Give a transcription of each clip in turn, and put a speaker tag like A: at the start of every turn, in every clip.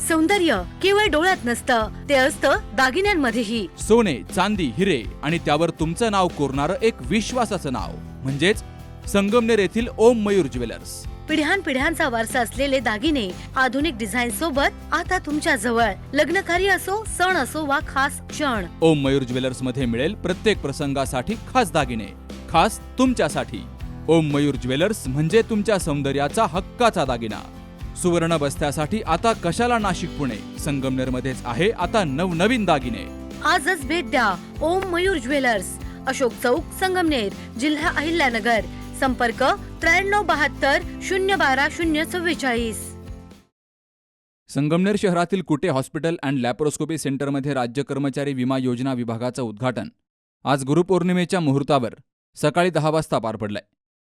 A: सौंदर्य केवळ डोळ्यात नसतं, ते असतं दागिन्यांमध्येही.
B: सोने, चांदी, हिरे आणि त्यावर तुमचं नाव कोरणारं एक विश्वासाचं नाव म्हणजेच संगमनेर येथील ओम मयूर ज्वेलर्स.
A: पिढ्यानपिढ्यांचा वारसा असलेले दागिने आधुनिक डिझाईन सोबत आता तुमच्या जवळ. लग्नकार्य असो, सण असो वा खास क्षण,
B: ओम मयूर ज्वेलर्स मध्ये मिळेल प्रत्येक प्रसंगासाठी खास दागिने, खास तुमच्यासाठी. ओम मयूर ज्वेलर्स म्हणजे तुमच्या सौंदर्याचा हक्काचा दागिना. सुवर्ण बस्त्यासाठी आता कशाला नाशिक पुणे, संगमनेर मध्येच आहे आता नवनवीन दागिने.
A: आजच भेट द्या ओम मयूर ज्वेलर्स, अशोक चौक, संगमनेर, जिल्हा अहिल्यानगर. संपर्क 9372 012 044.
B: संगमनेर शहरातील कुटे हॉस्पिटल अँड लॅप्रोस्कोपी सेंटरमध्ये राज्य कर्मचारी विमा योजना विभागाचं उद्घाटन आज गुरुपौर्णिमेच्या मुहूर्तावर सकाळी 10 वाजता पार पडलंय.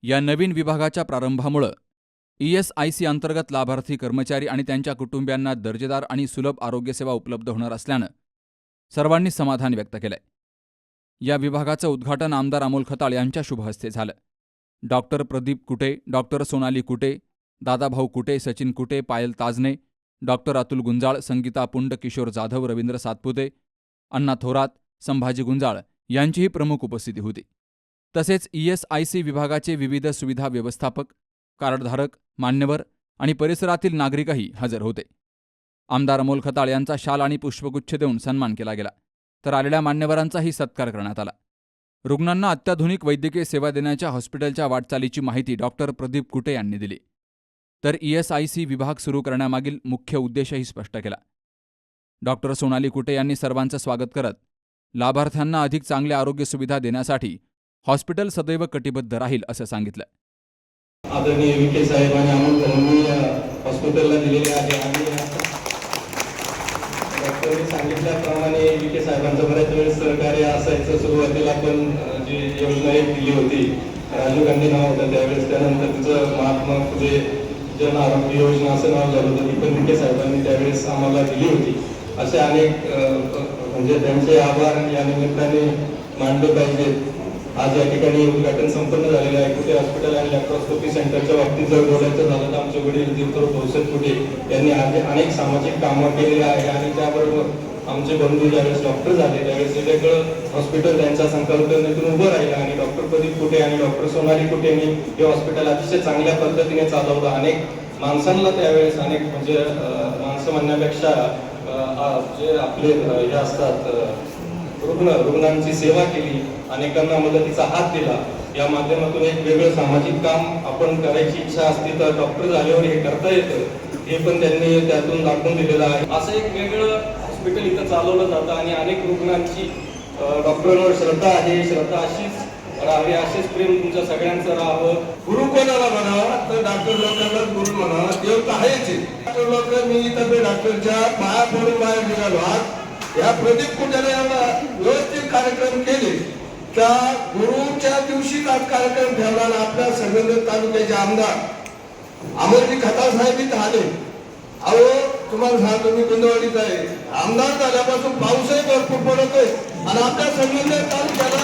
B: या नवीन विभागाच्या प्रारंभामुळे ESIC अंतर्गत लाभार्थी कर्मचारी आणि त्यांच्या कुटुंबियांना दर्जेदार आणि सुलभ आरोग्यसेवा उपलब्ध होणार असल्यानं सर्वांनी समाधान व्यक्त केलंय. या विभागाचं उद्घाटन आमदार अमोल खताळ यांच्या शुभहस्ते झालं. डॉक्टर प्रदीप कुटे, डॉक्टर सोनाली कुटे, दादाभाऊ कुटे, सचिन कुटे, पायल ताजने, डॉक्टर अतुल गुंजाळ, संगीता पुंड, किशोर जाधव, रवींद्र सातपुते, अण्णा थोरात, संभाजी गुंजाळ यांचीही प्रमुख उपस्थिती होती. तसेच ESIC विभागाचे विविध सुविधा व्यवस्थापक, कार्डधारक, मान्यवर आणि परिसरातील नागरिकही हजर होते. आमदार अमोल खताळ यांचा शाल आणि पुष्पगुच्छ देऊन सन्मान केला गेला, तर आलेल्या मान्यवरांचाही सत्कार करण्यात आला. रुग्णांना अत्याधुनिक वैद्यकीय सेवा देण्याच्या हॉस्पिटलच्या वाटचालीची माहिती डॉक्टर प्रदीप कुटे यांनी दिली, तर ESIC विभाग सुरू करण्यामागील मुख्य उद्देशही स्पष्ट केला. डॉक्टर सोनाली कुटे यांनी सर्वांचं स्वागत करत लाभार्थ्यांना अधिक चांगल्या आरोग्य सुविधा देण्यासाठी हॉस्पिटल सदैव कटिबद्ध राहील असं सांगितलं.
C: आदरणीय विखे साहेब आणि अमोल भाऊंनी हॉस्पिटलला दिलेले आहे आणि डॉक्टरने सांगितल्याप्रमाणे विखे साहेबांचं बऱ्याच वेळेस सहकार्य असायचं. सुरुवातीला पण जी योजना एक दिली होती, राजीव गांधी नाव होतं त्यावेळेस, त्यानंतर तिचं महात्मा फुले जन आरोग्य योजना असं नाव झालं होतं, ती पण विखे साहेबांनी त्यावेळेस आम्हाला दिली होती. असे अनेक म्हणजे त्यांचे आभार या निमित्ताने मानले पाहिजेत. आज या ठिकाणी उद्घाटन संपन्न झालेलं आहे. कुटे हॉस्पिटल आणि लॅप्रोस्कोपी सेंटरच्या बाबतीत जर बोलायचं झालं तर आमचे वडील दीपराव भाऊसाहेब कुटे यांनी आज अनेक सामाजिक कामं केलेली आहे आणि त्याबरोबर आमचे बंधू ज्यावेळेस डॉक्टर झाले त्यावेळेस वेगळं हॉस्पिटल त्यांच्या संकल्पनेतून उभं राहिलं आणि डॉक्टर प्रदीप कुटे आणि डॉक्टर सोनाली कुटे यांनी हे हॉस्पिटल अतिशय चांगल्या पद्धतीने चालवलं. अनेक माणसांना त्यावेळेस अनेक म्हणजे माणसं म्हणण्यापेक्षा जे आपले हे असतात रुग्णांची सेवा केली, अनेकांना मदतीचा हात दिला. या माध्यमातून एक वेगळं सामाजिक काम आपण करायची इच्छा असते तर डॉक्टर झाल्यावर हे करता येतं, हे पण त्यांनी त्यातून दाखवून दिलेलं आहे. असं एक वेगळं हॉस्पिटल इथं चालवलं जातं आणि अनेक रुग्णांची डॉक्टरांवर श्रद्धा आहे. श्रद्धा अशीच राहावी, असेच प्रेम तुमच्या सगळ्यांचं राहावं.
D: गुरु कोणाला म्हणावा तर डॉक्टर लोकांना गुरु म्हणावा, देव तर आहेच. डॉक्टर लोक मी इथं डॉक्टरच्या पाया पडून बाहेर निघालो. आज या प्रदीप कुटेला व्यवस्थित कार्यक्रम केले. त्या गुरुच्या दिवशीच आज कार्यक्रम ठेवला. आपल्या संगमनेर तालुक्याचे आमदार अमोलजी खताळ साहेब इथं आले. अहो तुम्हाला सांगतो मी कुंदवाडीचा आहे, आमदार झाल्यापासून पाऊसही भरपूर पडतोय आणि आपल्या संगमनेर तालुक्याला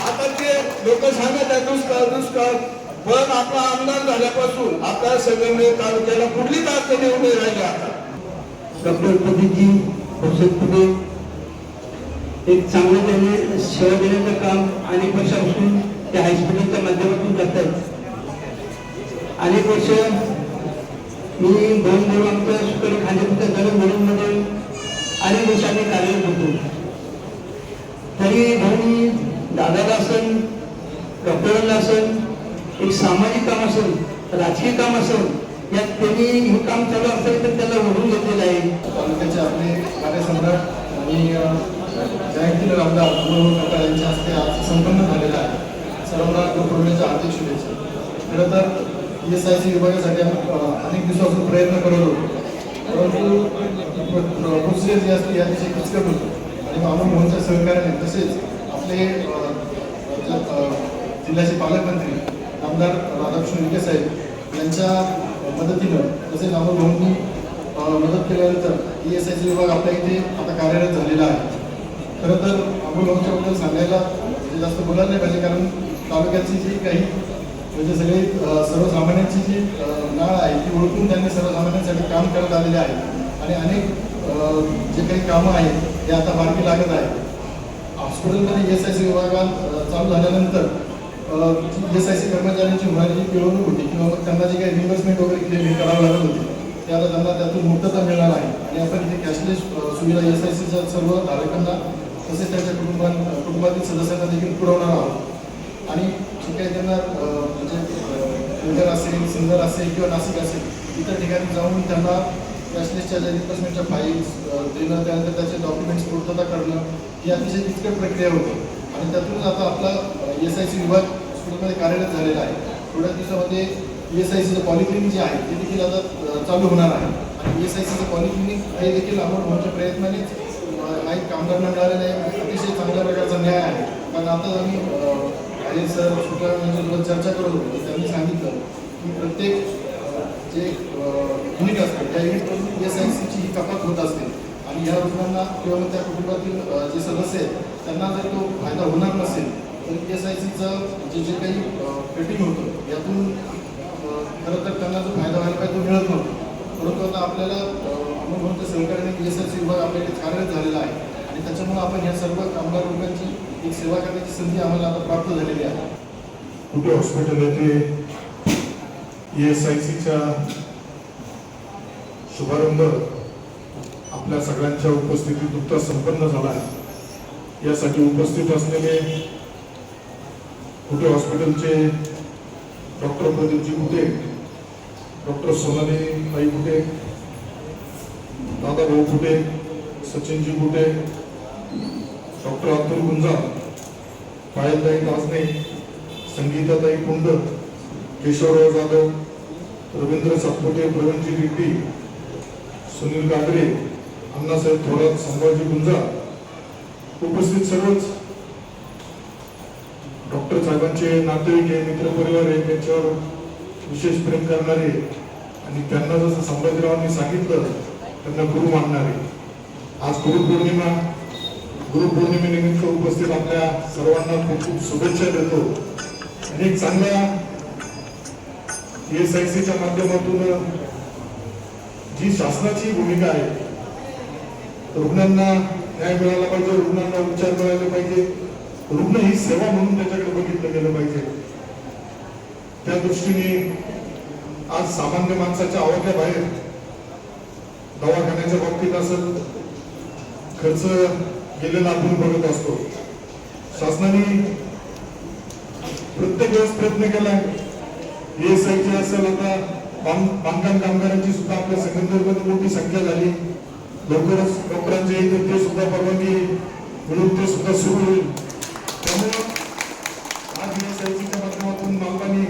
D: आता ते लोक सांगत आहे दुष्काळ, पण आपला आमदार झाल्यापासून आपल्या संगमनेर तालुक्याला कुठलीच अडचण येऊ नाही राहिली. आता
E: डॉक्टर प्रदीपजी कुटे एक चांगलं त्याने सेवा देण्याचं काम अनेक वर्षापासून त्या हॉस्पिटलच्या माध्यमातून करतात. अनेक वर्ष मी भाऊ आमच्या सुकरी खांदेपूरच्या जगत म्हणूनमध्ये अनेक वर्ष आम्ही कार्यरत होतो. तरी भाऊनी दादाला असेल, डॉक्टरांना असेल, एक सामाजिक काम असेल, राजकीय काम असेल, यात त्यांनी हे काम चालू असेल तर त्याला ओढून घेतलेलं आहे.
C: तालुक्याचे आपले कार्यसम्राट आणि जयंतीला आमदार अमोल खताळ यांच्या हस्ते आज संपन्न झालेला आहे. सर्वांना गुरुपौर्णिमेच्या हार्दिक शुभेच्छा. खरं तर ESIC विभागासाठी अनेक दिवसापासून प्रयत्न करत होतो, परंतु प्रोसिजर जी असते याविषयी किचकट होतो आणि अमोल भाऊंच्या सहकार्याने तसेच आपले जिल्ह्याचे पालकमंत्री आमदार राधाकृष्ण विखे साहेब यांच्या मदतीनं तसेच अमोल भाऊंनी मदत केल्यानंतर ESIC विभाग आपल्या इथे आता कार्यरत झालेला आहे. खरं तर अमोल भाऊंच्याबद्दल सांगायला जास्त बोलायला नाही पाहिजे, कारण तालुक्याची जी काही म्हणजे सगळे सर्वसामान्यांची जी नाळ आहे ती ओळखून त्यांनी सर्वसामान्यांसाठी काम करत आलेले आहे आणि अनेक जे काही कामं आहेत ते आता मार्गी लागत आहे. हॉस्पिटलमध्ये SIC विभागात चालू झाल्यानंतर SIC कर्मचाऱ्यांची होणारी जी पिळवणूक होती किंवा मग त्यांना जे काही रिम्बर्समेंट वगैरे क्लेम करावं लागत होती ते आता त्यांना त्यातून मुक्तता मिळणार आहे आणि आपण इथे कॅशलेस सुविधा SICच्या सर्व धारकांना तसेच त्यांच्या कुटुंबातील सदस्यांना देखील पुरवणार आहोत. आणि जे काही त्यांना म्हणजे नगर असेल, सिन्नर असेल किंवा नाशिक असेल इतर ठिकाणी जाऊन त्यांना कॅशलेसच्या ज्या रिप्लेसमेंटच्या फाईल्स देणं, त्यानंतर त्याचे डॉक्युमेंट्स पूर्तता करणं ही अतिशय किचकट प्रक्रिया होती आणि त्यातूनच आता आपला SIC विभाग हॉस्पिटलमध्ये कार्यरत झालेला आहे. थोड्या दिवसामध्ये SICचं पॉलिक्लिनिक जे आहे ते देखील आता चालू होणार आहे आणि SICचं पॉलिक्लिनिक हे देखील आपण होण्याच्या प्रयत्नानेच काही कामगारांना मिळालेला आहे अतिशय चांगल्या प्रकारचा न्याय आहे. कारण आता आम्ही आहे सर सुद्धा यांच्यासोबत चर्चा करत होतो, त्यांनी सांगितलं की प्रत्येक जे युनिट असतात त्या युनिटमधून SICची ही कपात होत असते आणि या रुग्णांना किंवा मग त्या कुटुंबातील जे सदस्य आहेत त्यांना जर तो फायदा होणार नसेल तर SICचं जे काही कटिंग होतं यातून खरं तर त्यांना जो फायदा व्हायला पाहिजे तो मिळत नव्हतो. परंतु आता आपल्याला अनुभवाच्या सहकार्याने SIC विभाग आपल्याकडे कार्यरत झालेला आहे आणि त्याच्यामुळे आपण या सर्व कामगार लोकांची एक सेवा करण्याची संधी आम्हाला आता प्राप्त झालेली आहे.
F: कुठे हॉस्पिटल येथे SICच्या शुभारंभ आपल्या सगळ्यांच्या उपस्थितीत नुकताच संपन्न झाला आहे. यासाठी उपस्थित असलेले कुठे हॉस्पिटलचे डॉक्टर प्रदीपजी कुठे, डॉक्टर सोनाली ताई कुठे, दादाभाऊ कुठे, सचिनजी कुठे, डॉक्टर अब्दुल गुंजा, पायलताई ताजने, संगीताताई कुंड, केशवराव जाधव, रवींद्र सातपुते, प्रवीणजी रेड्डी, सुनील काकडे, अण्णासाहेब थोरात, संभाजी गुंजा, उपस्थित सर्वच डॉक्टर साहेबांचे नातेवाईक आहे, मित्रपरिवार आहे, त्यांच्यावर विशेष प्रेम करणारे आणि त्यांना जसं संभाजीरावांनी सांगितलं त्यांना गुरु मानणारे. आज गुरुपौर्णिमा, गुरुपौर्णिमेनिमित्त उपस्थित आपल्या सर्वांना खूप खूप शुभेच्छा देतो आणि एक चांगल्या SICच्या माध्यमातून जी शासनाची भूमिका आहे, रुग्णांना न्याय मिळाला पाहिजे, रुग्णांना उपचार मिळाले पाहिजे, रुग्ण ही सेवा म्हणून त्याच्याकडे बघितलं गेलं पाहिजे. त्या दृष्टीने आज सामान्य माणसाच्या आवाक्या बाहेर दवाखान्याच्या बाबतीत असेल खर्च गेलेला आपण बघत असतो. शासनाने प्रत्येक वेळेस प्रयत्न केलाय. SIC असेल, आता बांधकाम कामगारांची सुद्धा आपल्या संगमनेरमध्ये मोठी संख्या झाली. लवकरच डॉक्टरांचे येईल ते सुद्धा परवानगी मिळून ते सुद्धा सुरू होईल. त्यामुळे आज SICच्या माध्यमातून मालपानी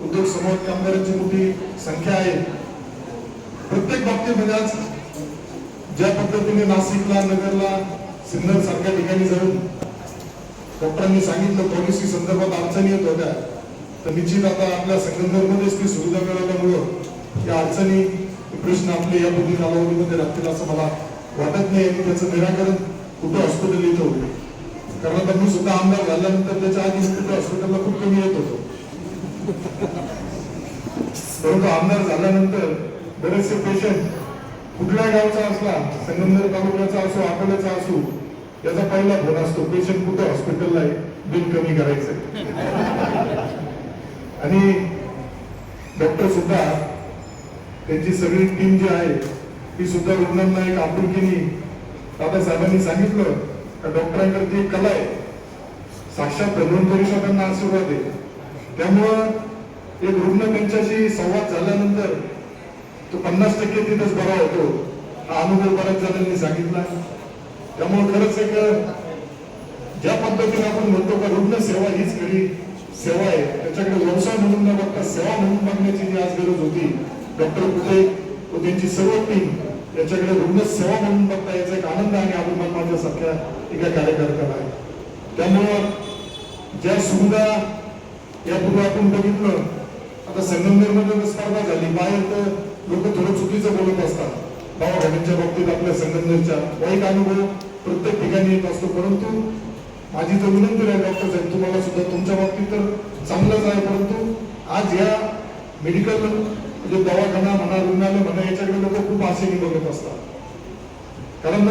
F: उद्योग समूह कामगारांची मोठी संख्या आहे. प्रत्येक बाबतीमध्ये आज ज्या पद्धतीने नाशिकला, नगरला, सिन्नर सारख्या ठिकाणी जाऊन डॉक्टरांनी सांगितलं पॉलिसी संदर्भात अडचणी येत होत्या, तर निश्चित आता आपल्या संगमनेरमध्येच ती सुविधा मिळाल्यामुळं या अडचणी प्रश्न आपले या पूर्वी कालावधीमध्ये राहतील असं मला वाटत नाही. आणि त्याचं निराकरण कुठे हॉस्पिटल इथं होते. कारण आता मी सुद्धा आमदार झाल्यानंतर त्याच्या आधी कुठे हॉस्पिटलला खूप कमी येत होतो, परंतु आमदार झाल्यानंतर बरेचसे पेशंट कुठल्या गावचा असला, संगमनेर तालुक्याचा असो, अकोल्याचा असो, याचा पहिला फोन असतो पेशंट कुठे हॉस्पिटलला आहे, बिल कमी करायचंय. आणि डॉक्टर सुद्धा त्यांची सगळी टीम जी आहे ती सुद्धा रुग्णांना एक आपुलकीने, दादासाहेबांनी सांगितलं का डॉक्टरांकडे ती एक कला आहे, साक्षात धन्वंतरीचा त्यांना आशीर्वाद आहे. त्यामुळं एक रुग्ण त्यांच्याशी संवाद झाल्यानंतर तो 50% तिथंच बरा होतो, हा अनुभव बऱ्याच जणांनी सांगितला. त्यामुळे खरंच एक ज्या पद्धतीने आपण म्हणतो का रुग्ण सेवा हीच खरी सेवा आहे, त्याच्याकडे व्यवसाय म्हणून न बघता सेवा म्हणून बघण्याची जी आज गरज होती, डॉक्टर कुठे व त्यांची सर्व टीम याच्याकडे रुग्ण सेवा म्हणून बघता याचा एक आनंद आणि अभिमान माझ्यासारख्या एका कार्यकर्त्याला आहे. त्यामुळं ज्या सुविधा यापूर्वी आपण बघितलं, आता संगमनेरमध्ये स्पर्धा झाली, बाहेर तर लोक थोडं चुकीचं बोलत असतात दवाखान्याच्या बाबतीत. आपल्या संगमनेरच्या वाईट अनुभव प्रत्येक ठिकाणी येत असतो, परंतु माझी तर विनंती आहे डॉक्टर साहेब तुम्हाला सुद्धा, तुमच्या बाबतीत तर चांगलंच आहे, परंतु आज या मेडिकल म्हणजे दवाखाना म्हणा, रुग्णालय म्हणा, याच्याकडे लोक खूप आशेने बघत असतात. कारण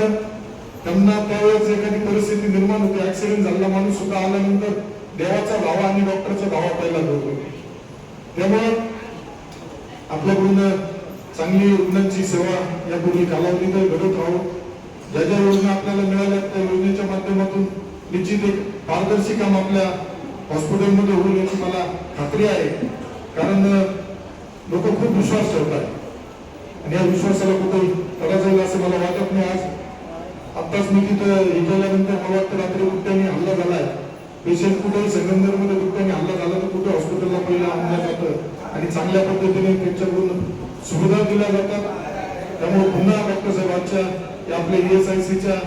F: त्यांना त्यावेळेस एखादी परिस्थिती निर्माण होते, ऍक्सिडेंट झालेला माणूस सुद्धा आल्यानंतर देवाचा धावा आणि डॉक्टरचा धावा पहिला होतो. त्यामुळे आपल्याकडून चांगली रुग्णांची सेवा यापूर्वी कालावधीत घडत राहू. ज्या ज्या योजना आपल्याला मिळाल्या त्या योजनेच्या माध्यमातून निश्चित एक पारदर्शी काम आपल्या हॉस्पिटलमध्ये होईल याची मला खात्री आहे. कारण लोक खूप विश्वास ठेवतात आणि या विश्वासाला कुठे तडा जाईल असं मला वाटत नाही. आज आत्ताच मी तिथं हे केल्यानंतर मला वाटतं रात्री कुठल्याने हल्ला झालाय, पेशंट कुठेही संगमनेरमध्ये कुठल्याने हल्ला झाला तर कुठे हॉस्पिटलला पहिला आणलं जातं आणि चांगल्या पद्धतीने त्यांच्याकडून सुविधा दिल्या जातात. त्यामुळे पुन्हा डॉक्टर साहेबांच्या आपल्या ESICच्या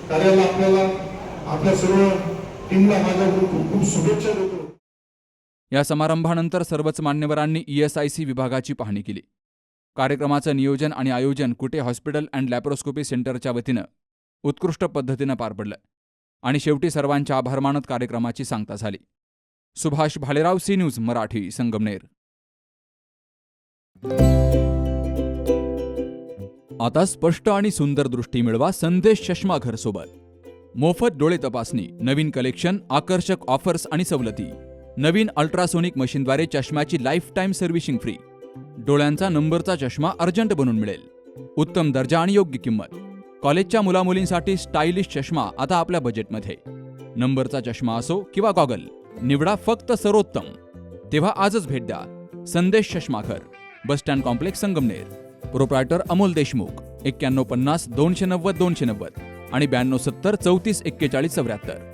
F: कार्याला आपल्या सर्व टीमला माझ्याकडून खूप खूप शुभेच्छा देतो.
B: या समारंभानंतर सर्वच मान्यवरांनी ESIC विभागाची पाहणी केली. कार्यक्रमाचं नियोजन आणि आयोजन कुटे हॉस्पिटल अँड लॅप्रोस्कोपी सेंटरच्या वतीनं उत्कृष्ट पद्धतीनं पार पडलं आणि शेवटी सर्वांचे आभार मानत कार्यक्रमाची सांगता झाली. Subhash Bhalerao, C news Marathi, Sangamner. आता स्पष्ट आणि सुंदर दृष्टी मिळवा संदेश चष्मा घर सोबत. मोफत डोळे तपासणी, नवीन कलेक्शन, आकर्षक ऑफर्स आणि सवलती. नवीन अल्ट्रासोनिक मशीनद्वारे चष्म्याची लाईफ टाईम सर्व्हिसिंग फ्री. डोळ्यांचा नंबरचा चष्मा अर्जंट बनून मिळेल. उत्तम दर्जा आणि योग्य किंमत. कॉलेजच्या मुलामुलींसाठी स्टायलिश चष्मा आता आपल्या बजेटमध्ये. नंबरचा चष्मा असो किंवा गॉगल, निवडा फक्त सर्वोत्तम. तेव्हा आजच भेट द्या Sandesh Chashmaghar, bus stand complex, Sangamner. Proprietor Amol Deshmukh. 9150 290 290 आणि 9270 34 41 74.